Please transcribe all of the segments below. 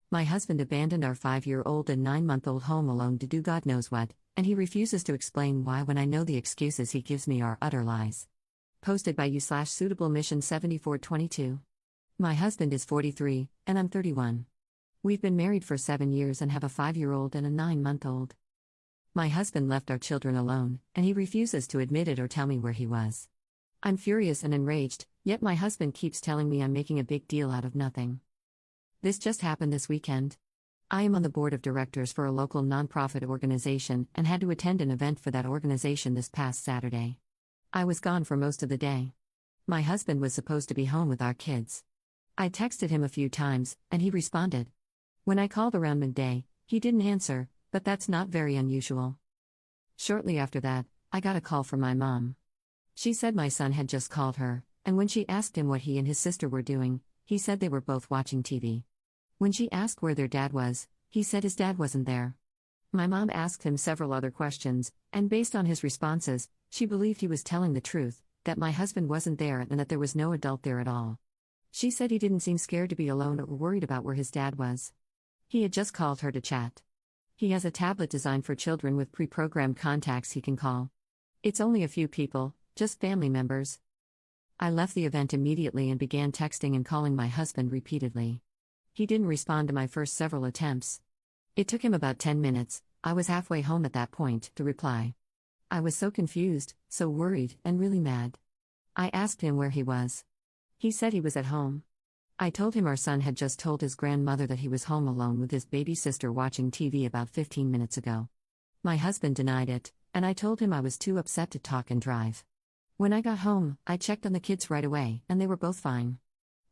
My husband abandoned our 5-year-old and 9-month-old home alone to do God knows what, and he refuses to explain why when I know the excuses he gives me are utter lies. Posted by you/suitable mission 7422. My husband is 43, and I'm 31. We've been married for 7 years and have a 5-year-old and a 9-month-old. My husband left our children alone, and he refuses to admit it or tell me where he was. I'm furious and enraged, yet my husband keeps telling me I'm making a big deal out of nothing. This just happened this weekend. I am on the board of directors for a local nonprofit organization and had to attend an event for that organization this past Saturday. I was gone for most of the day. My husband was supposed to be home with our kids. I texted him a few times, and he responded. When I called around midday, he didn't answer, but that's not very unusual. Shortly after that, I got a call from my mom. She said my son had just called her, and when she asked him what he and his sister were doing, he said they were both watching TV. When she asked where their dad was, he said his dad wasn't there. My mom asked him several other questions, and based on his responses, she believed he was telling the truth, that my husband wasn't there and that there was no adult there at all. She said he didn't seem scared to be alone or worried about where his dad was. He had just called her to chat. He has a tablet designed for children with pre-programmed contacts he can call. It's only a few people, just family members. I left the event immediately and began texting and calling my husband repeatedly. He didn't respond to my first several attempts. It took him about 10 minutes, I was halfway home at that point, to reply. I was so confused, so worried, and really mad. I asked him where he was. He said he was at home. I told him our son had just told his grandmother that he was home alone with his baby sister watching TV about 15 minutes ago. My husband denied it, and I told him I was too upset to talk and drive. When I got home, I checked on the kids right away, and they were both fine.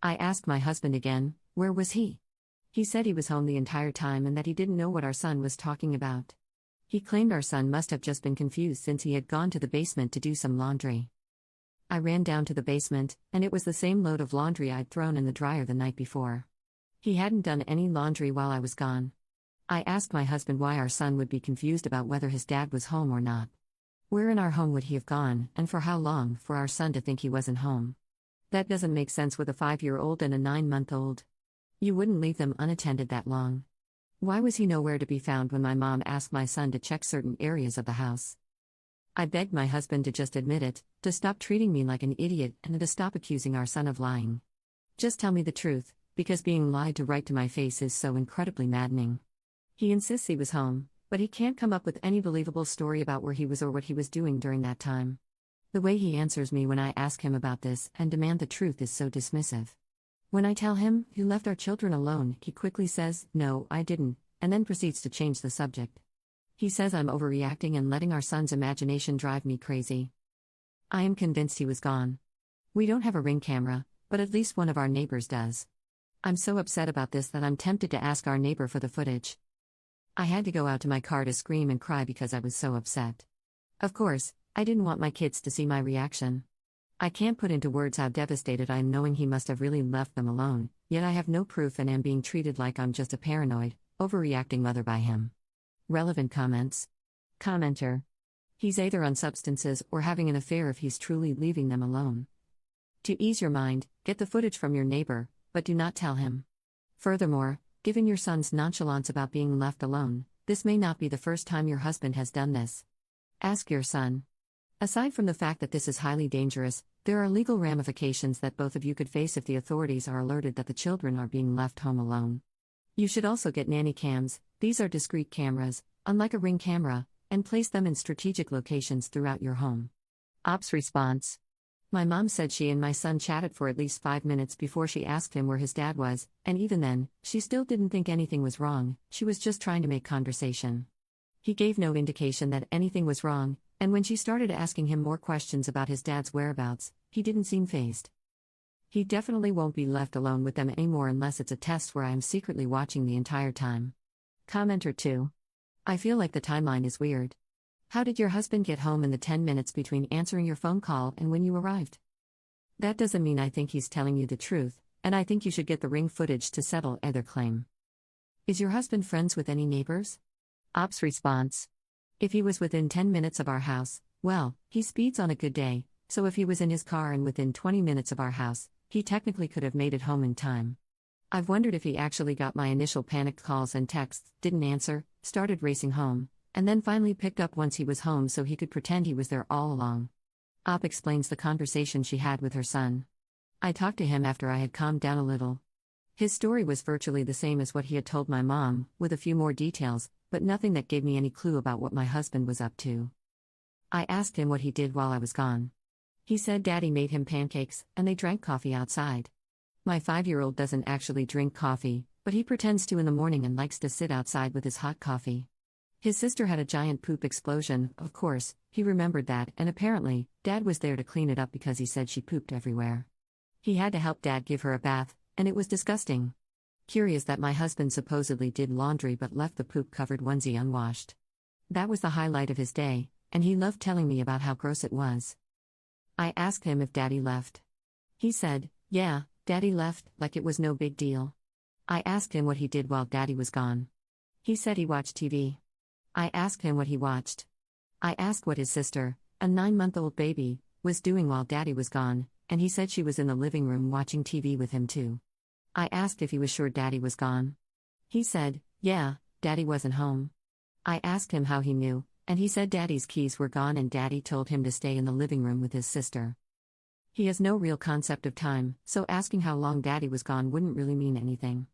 I asked my husband again, where was he? He said he was home the entire time and that he didn't know what our son was talking about. He claimed our son must have just been confused since he had gone to the basement to do some laundry. I ran down to the basement, and it was the same load of laundry I'd thrown in the dryer the night before. He hadn't done any laundry while I was gone. I asked my husband why our son would be confused about whether his dad was home or not. Where in our home would he have gone, and for how long, for our son to think he wasn't home? That doesn't make sense with a 5-year-old and a 9-month-old. You wouldn't leave them unattended that long. Why was he nowhere to be found when my mom asked my son to check certain areas of the house? I begged my husband to just admit it, to stop treating me like an idiot, and to stop accusing our son of lying. Just tell me the truth, because being lied to right to my face is so incredibly maddening. He insists he was home, but he can't come up with any believable story about where he was or what he was doing during that time. The way he answers me when I ask him about this and demand the truth is so dismissive. When I tell him, "You left our children alone," he quickly says, "No, I didn't," and then proceeds to change the subject. He says I'm overreacting and letting our son's imagination drive me crazy. I am convinced he was gone. We don't have a Ring camera, but at least one of our neighbors does. I'm so upset about this that I'm tempted to ask our neighbor for the footage. I had to go out to my car to scream and cry because I was so upset. Of course, I didn't want my kids to see my reaction. I can't put into words how devastated I am knowing he must have really left them alone, yet I have no proof and am being treated like I'm just a paranoid, overreacting mother by him. Relevant comments. Commenter. He's either on substances or having an affair if he's truly leaving them alone. To ease your mind, get the footage from your neighbor, but do not tell him. Furthermore, given your son's nonchalance about being left alone, this may not be the first time your husband has done this. Ask your son. Aside from the fact that this is highly dangerous, there are legal ramifications that both of you could face if the authorities are alerted that the children are being left home alone. You should also get nanny cams. These are discrete cameras, unlike a Ring camera, and place them in strategic locations throughout your home. Ops response. My mom said she and my son chatted for at least 5 minutes before she asked him where his dad was, and even then, she still didn't think anything was wrong, she was just trying to make conversation. He gave no indication that anything was wrong, and when she started asking him more questions about his dad's whereabouts, he didn't seem fazed. He definitely won't be left alone with them anymore unless it's a test where I am secretly watching the entire time. Commenter 2. I feel like the timeline is weird. How did your husband get home in the 10 minutes between answering your phone call and when you arrived? That doesn't mean I think he's telling you the truth, and I think you should get the Ring footage to settle either claim. Is your husband friends with any neighbors? Ops response. If he was within 10 minutes of our house, well, he speeds on a good day, so if he was in his car and within 20 minutes of our house, he technically could have made it home in time. I've wondered if he actually got my initial panicked calls and texts, didn't answer, started racing home, and then finally picked up once he was home so he could pretend he was there all along. Op explains the conversation she had with her son. I talked to him after I had calmed down a little. His story was virtually the same as what he had told my mom, with a few more details, but nothing that gave me any clue about what my husband was up to. I asked him what he did while I was gone. He said Daddy made him pancakes, and they drank coffee outside. My 5-year-old doesn't actually drink coffee, but he pretends to in the morning and likes to sit outside with his hot coffee. His sister had a giant poop explosion, of course, he remembered that, and apparently, Dad was there to clean it up because he said she pooped everywhere. He had to help Dad give her a bath, and it was disgusting. Curious that my husband supposedly did laundry but left the poop-covered onesie unwashed. That was the highlight of his day, and he loved telling me about how gross it was. I asked him if Daddy left. He said, yeah, Daddy left, like it was no big deal. I asked him what he did while Daddy was gone. He said he watched TV. I asked him what he watched. I asked what his sister, a 9-month-old baby, was doing while Daddy was gone, and he said she was in the living room watching TV with him too. I asked if he was sure Daddy was gone. He said, yeah, Daddy wasn't home. I asked him how he knew, and he said Daddy's keys were gone and Daddy told him to stay in the living room with his sister. He has no real concept of time, so asking how long Daddy was gone wouldn't really mean anything.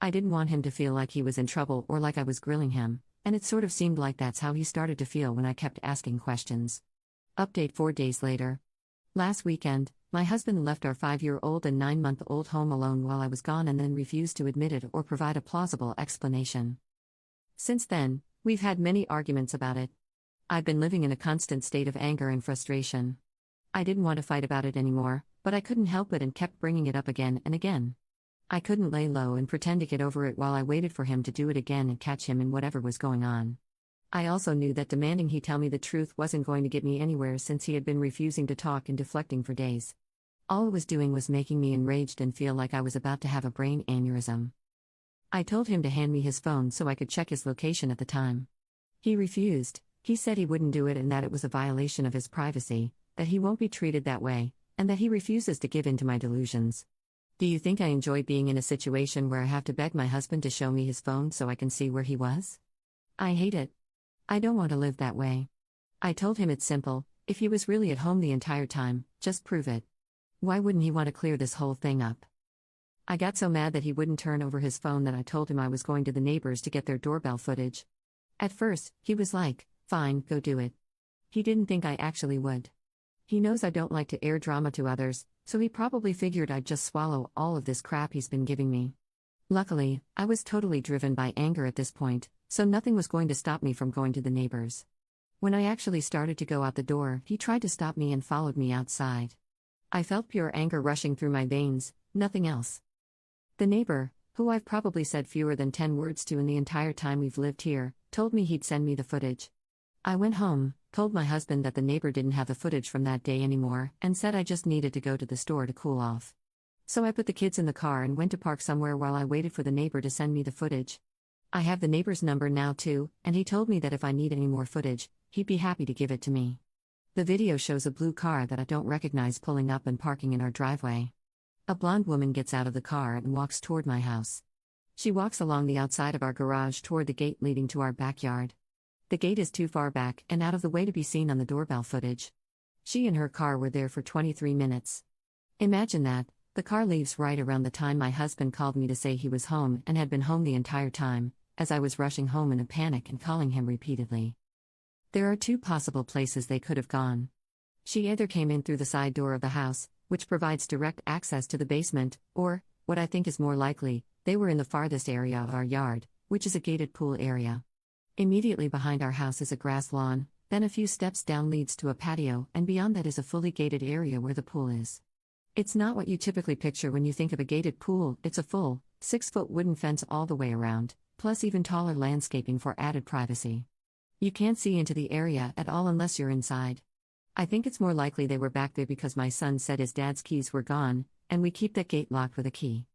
I didn't want him to feel like he was in trouble or like I was grilling him, and it sort of seemed like that's how he started to feel when I kept asking questions. Update 4 days later. Last weekend, my husband left our 5-year-old and 9-month-old home alone while I was gone and then refused to admit it or provide a plausible explanation. Since then, we've had many arguments about it. I've been living in a constant state of anger and frustration. I didn't want to fight about it anymore, but I couldn't help it and kept bringing it up again and again. I couldn't lay low and pretend to get over it while I waited for him to do it again and catch him in whatever was going on. I also knew that demanding he tell me the truth wasn't going to get me anywhere since he had been refusing to talk and deflecting for days. All it was doing was making me enraged and feel like I was about to have a brain aneurysm. I told him to hand me his phone so I could check his location at the time. He refused. He said he wouldn't do it and that it was a violation of his privacy, that he won't be treated that way, and that he refuses to give in to my delusions. Do you think I enjoy being in a situation where I have to beg my husband to show me his phone so I can see where he was? I hate it. I don't want to live that way. I told him it's simple, if he was really at home the entire time, just prove it. Why wouldn't he want to clear this whole thing up? I got so mad that he wouldn't turn over his phone that I told him I was going to the neighbors to get their doorbell footage. At first, he was like, fine, go do it. He didn't think I actually would. He knows I don't like to air drama to others, so he probably figured I'd just swallow all of this crap he's been giving me. Luckily, I was totally driven by anger at this point, so nothing was going to stop me from going to the neighbors. When I actually started to go out the door, he tried to stop me and followed me outside. I felt pure anger rushing through my veins, nothing else. The neighbor, who I've probably said fewer than 10 words to in the entire time we've lived here, told me he'd send me the footage. I went home, told my husband that the neighbor didn't have the footage from that day anymore, and said I just needed to go to the store to cool off. So I put the kids in the car and went to park somewhere while I waited for the neighbor to send me the footage. I have the neighbor's number now too, and he told me that if I need any more footage, he'd be happy to give it to me. The video shows a blue car that I don't recognize pulling up and parking in our driveway. A blonde woman gets out of the car and walks toward my house. She walks along the outside of our garage toward the gate leading to our backyard. The gate is too far back and out of the way to be seen on the doorbell footage. She and her car were there for 23 minutes. Imagine that, the car leaves right around the time my husband called me to say he was home and had been home the entire time, as I was rushing home in a panic and calling him repeatedly. There are 2 possible places they could have gone. She either came in through the side door of the house, which provides direct access to the basement, or, what I think is more likely, they were in the farthest area of our yard, which is a gated pool area. Immediately behind our house is a grass lawn, then a few steps down leads to a patio, and beyond that is a fully gated area where the pool is. It's not what you typically picture when you think of a gated pool, it's a full, 6-foot wooden fence all the way around, plus even taller landscaping for added privacy. You can't see into the area at all unless you're inside. I think it's more likely they were back there because my son said his dad's keys were gone, and we keep that gate locked with a key.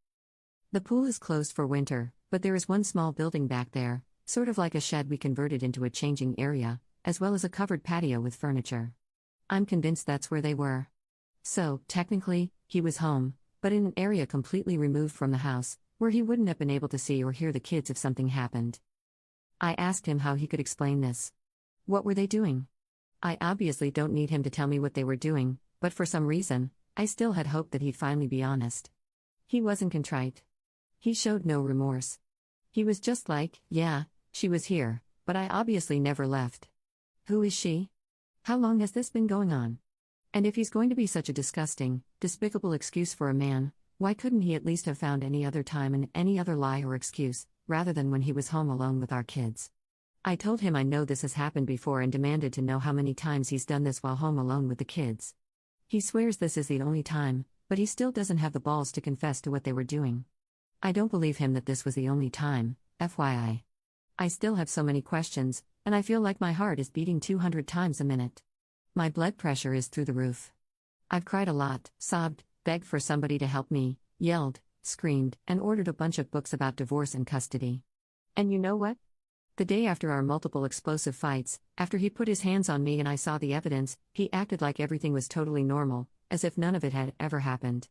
The pool is closed for winter, but there is one small building back there, sort of like a shed we converted into a changing area, as well as a covered patio with furniture. I'm convinced that's where they were. So, technically, he was home, but in an area completely removed from the house, where he wouldn't have been able to see or hear the kids if something happened. I asked him how he could explain this. What were they doing? I obviously don't need him to tell me what they were doing, but for some reason, I still had hoped that he'd finally be honest. He wasn't contrite. He showed no remorse. He was just like, yeah, she was here, but I obviously never left. Who is she? How long has this been going on? And if he's going to be such a disgusting, despicable excuse for a man, why couldn't he at least have found any other time and any other lie or excuse, rather than when he was home alone with our kids? I told him I know this has happened before and demanded to know how many times he's done this while home alone with the kids. He swears this is the only time, but he still doesn't have the balls to confess to what they were doing. I don't believe him that this was the only time, FYI. I still have so many questions, and I feel like my heart is beating 200 times a minute. My blood pressure is through the roof. I've cried a lot, sobbed, begged for somebody to help me, yelled, screamed, and ordered a bunch of books about divorce and custody. And you know what? The day after our multiple explosive fights, after he put his hands on me and I saw the evidence, he acted like everything was totally normal, as if none of it had ever happened.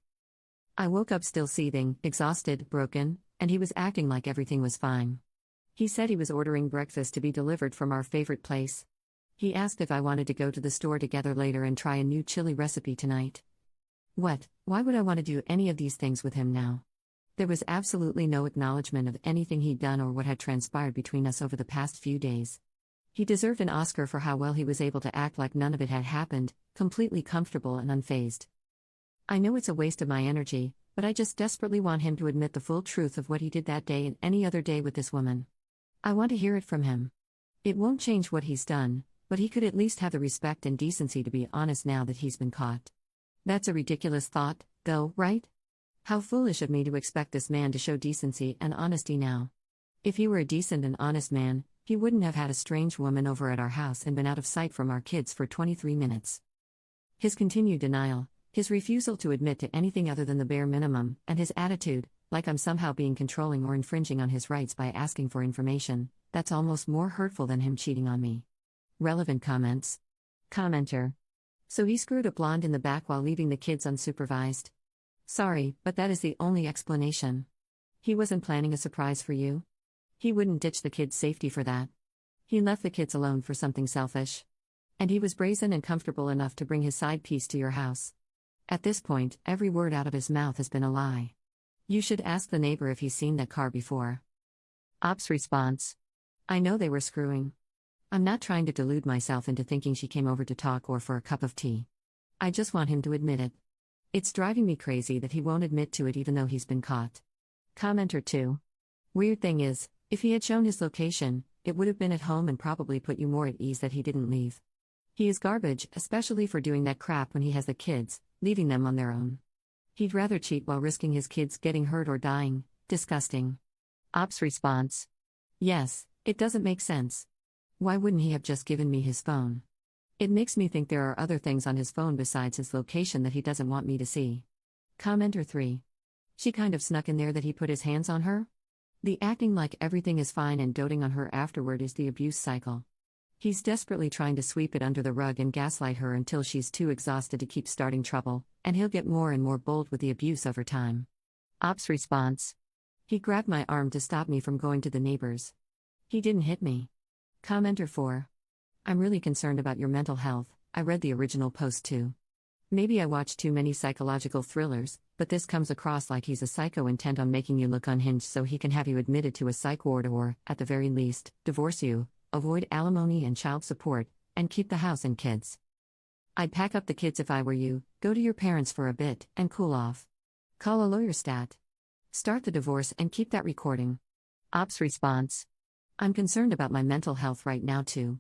I woke up still seething, exhausted, broken, and he was acting like everything was fine. He said he was ordering breakfast to be delivered from our favorite place. He asked if I wanted to go to the store together later and try a new chili recipe tonight. What? Why would I want to do any of these things with him now? There was absolutely no acknowledgement of anything he'd done or what had transpired between us over the past few days. He deserved an Oscar for how well he was able to act like none of it had happened, completely comfortable and unfazed. I know it's a waste of my energy, but I just desperately want him to admit the full truth of what he did that day and any other day with this woman. I want to hear it from him. It won't change what he's done, but he could at least have the respect and decency to be honest now that he's been caught. That's a ridiculous thought, though, right? How foolish of me to expect this man to show decency and honesty now. If he were a decent and honest man, he wouldn't have had a strange woman over at our house and been out of sight from our kids for 23 minutes. His continued denial, his refusal to admit to anything other than the bare minimum, and his attitude, like I'm somehow being controlling or infringing on his rights by asking for information, that's almost more hurtful than him cheating on me. Relevant comments. Commenter. So he screwed a blonde in the back while leaving the kids unsupervised. Sorry, but that is the only explanation. He wasn't planning a surprise for you? He wouldn't ditch the kids' safety for that. He left the kids alone for something selfish. And he was brazen and comfortable enough to bring his side piece to your house. At this point, every word out of his mouth has been a lie. You should ask the neighbor if he's seen that car before. Ops response. I know they were screwing. I'm not trying to delude myself into thinking she came over to talk or for a cup of tea. I just want him to admit it. It's driving me crazy that he won't admit to it even though he's been caught. Commenter 2. Weird thing is, if he had shown his location, it would have been at home and probably put you more at ease that he didn't leave. He is garbage, especially for doing that crap when he has the kids, leaving them on their own. He'd rather cheat while risking his kids getting hurt or dying. Disgusting. Ops response. Yes, it doesn't make sense. Why wouldn't he have just given me his phone? It makes me think there are other things on his phone besides his location that he doesn't want me to see. Commenter 3. She kind of snuck in there that he put his hands on her? The acting like everything is fine and doting on her afterward is the abuse cycle. He's desperately trying to sweep it under the rug and gaslight her until she's too exhausted to keep starting trouble, and he'll get more and more bold with the abuse over time. Ops response. He grabbed my arm to stop me from going to the neighbors. He didn't hit me. Commenter 4. I'm really concerned about your mental health. I read the original post too. Maybe I watch too many psychological thrillers, but this comes across like he's a psycho intent on making you look unhinged so he can have you admitted to a psych ward or, at the very least, divorce you, avoid alimony and child support, and keep the house and kids. I'd pack up the kids if I were you, go to your parents for a bit, and cool off. Call a lawyer stat. Start the divorce and keep that recording. Ops response. I'm concerned about my mental health right now too.